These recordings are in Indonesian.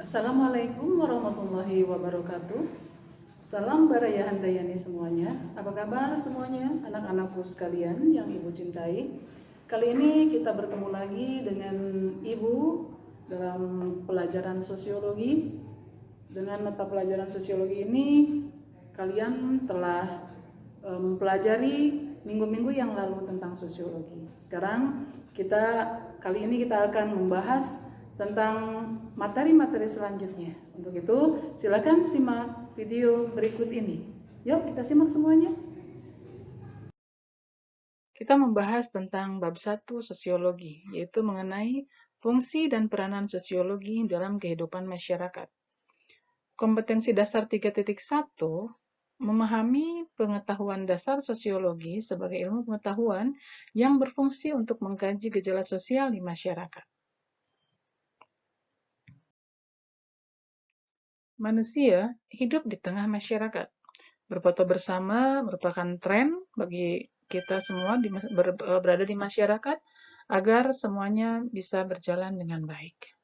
Assalamualaikum warahmatullahi wabarakatuh. Salam Baraya Handayani semuanya. Apa kabar semuanya, anak-anakku sekalian yang Ibu cintai? Kali ini kita bertemu lagi dengan Ibu dalam pelajaran sosiologi. Dengan mata pelajaran sosiologi ini, kalian telah mempelajari minggu-minggu yang lalu tentang sosiologi. Sekarang kali ini kita akan membahas tentang materi-materi selanjutnya. Untuk itu, silakan simak video berikut ini. Yuk, kita simak semuanya. Kita membahas tentang bab 1 sosiologi, yaitu mengenai fungsi dan peranan sosiologi dalam kehidupan masyarakat. Kompetensi dasar 3.1 memahami pengetahuan dasar sosiologi sebagai ilmu pengetahuan yang berfungsi untuk mengkaji gejala sosial di masyarakat. Manusia hidup di tengah masyarakat. Berfoto bersama merupakan tren bagi kita semua berada di masyarakat agar semuanya bisa berjalan dengan baik.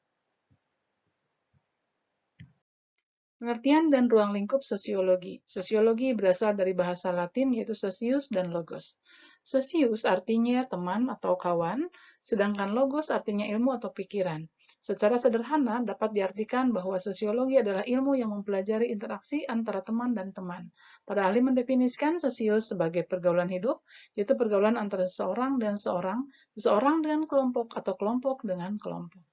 Pengertian dan ruang lingkup sosiologi. Sosiologi berasal dari bahasa Latin yaitu socius dan logos. Socius artinya teman atau kawan, sedangkan logos artinya ilmu atau pikiran. Secara sederhana dapat diartikan bahwa sosiologi adalah ilmu yang mempelajari interaksi antara teman dan teman. Para ahli mendefinisikan sosius sebagai pergaulan hidup, yaitu pergaulan antara seseorang dan seseorang dengan kelompok atau kelompok dengan kelompok.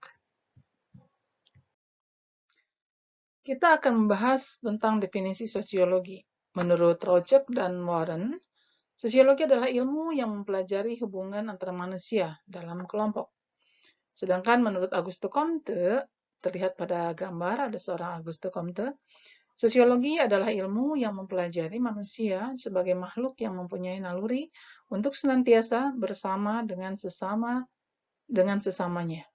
Kita akan membahas tentang definisi sosiologi. Menurut Rojek dan Warren, sosiologi adalah ilmu yang mempelajari hubungan antara manusia dalam kelompok. Sedangkan menurut Auguste Comte, terlihat pada gambar ada seorang Auguste Comte, sosiologi adalah ilmu yang mempelajari manusia sebagai makhluk yang mempunyai naluri untuk senantiasa bersama dengan sesamanya.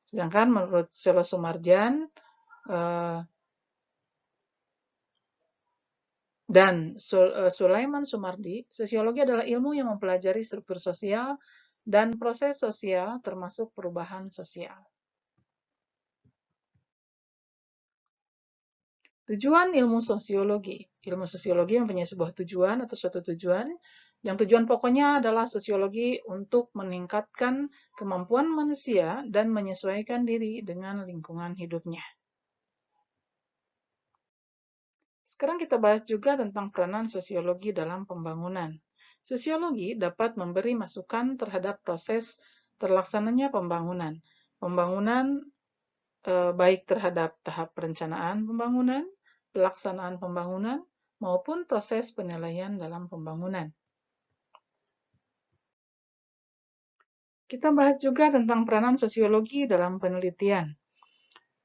Sedangkan menurut Selo Sumarjan dan Sulaiman Sumardi, sosiologi adalah ilmu yang mempelajari struktur sosial dan proses sosial termasuk perubahan sosial. Tujuan ilmu sosiologi. Ilmu sosiologi mempunyai sebuah tujuan atau suatu tujuan. Yang tujuan pokoknya adalah sosiologi untuk meningkatkan kemampuan manusia dan menyesuaikan diri dengan lingkungan hidupnya. Sekarang kita bahas juga tentang peranan sosiologi dalam pembangunan. Sosiologi dapat memberi masukan terhadap proses terlaksananya pembangunan. Pembangunan baik terhadap tahap perencanaan pembangunan, pelaksanaan pembangunan, maupun proses penilaian dalam pembangunan. Kita bahas juga tentang peranan sosiologi dalam penelitian.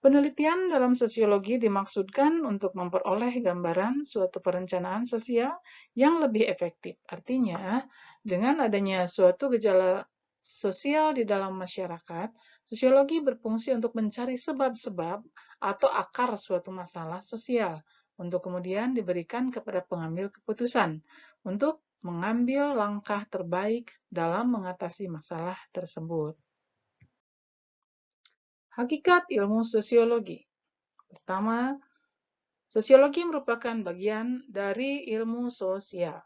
Penelitian dalam sosiologi dimaksudkan untuk memperoleh gambaran suatu perencanaan sosial yang lebih efektif. Artinya, dengan adanya suatu gejala sosial di dalam masyarakat, sosiologi berfungsi untuk mencari sebab-sebab atau akar suatu masalah sosial, untuk kemudian diberikan kepada pengambil keputusan untuk mengambil langkah terbaik dalam mengatasi masalah tersebut. Hakikat ilmu sosiologi. Pertama, sosiologi merupakan bagian dari ilmu sosial.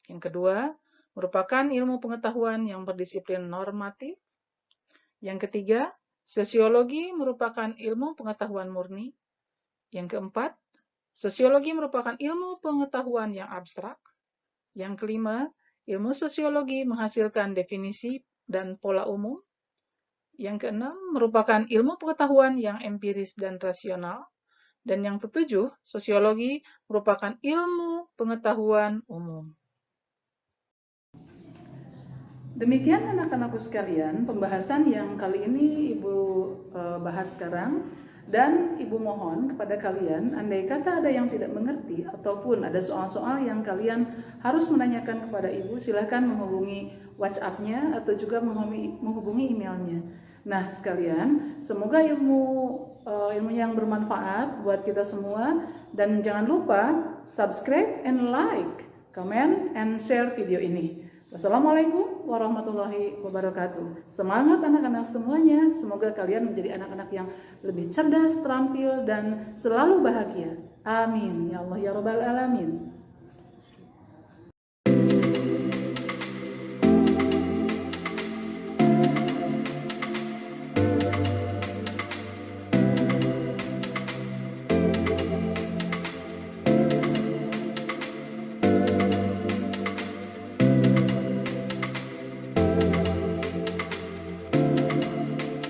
Yang kedua, merupakan ilmu pengetahuan yang berdisiplin normatif. Yang ketiga, sosiologi merupakan ilmu pengetahuan murni. Yang keempat, sosiologi merupakan ilmu pengetahuan yang abstrak. Yang kelima, ilmu sosiologi menghasilkan definisi dan pola umum. Yang keenam, merupakan ilmu pengetahuan yang empiris dan rasional. Dan yang ketujuh, sosiologi merupakan ilmu pengetahuan umum. Demikian anak-anakku sekalian, pembahasan yang kali ini Ibu bahas sekarang. Dan Ibu mohon kepada kalian, andai kata ada yang tidak mengerti ataupun ada soal-soal yang kalian harus menanyakan kepada Ibu, silahkan menghubungi WhatsApp-nya atau juga menghubungi emailnya. Nah sekalian, semoga ilmu yang bermanfaat buat kita semua, dan jangan lupa subscribe and like, comment and share video ini. Wassalamualaikum warahmatullahi wabarakatuh. Semangat anak-anak semuanya, semoga kalian menjadi anak-anak yang lebih cerdas, terampil, dan selalu bahagia. Amin. Ya Allah ya Rabbal Alamin.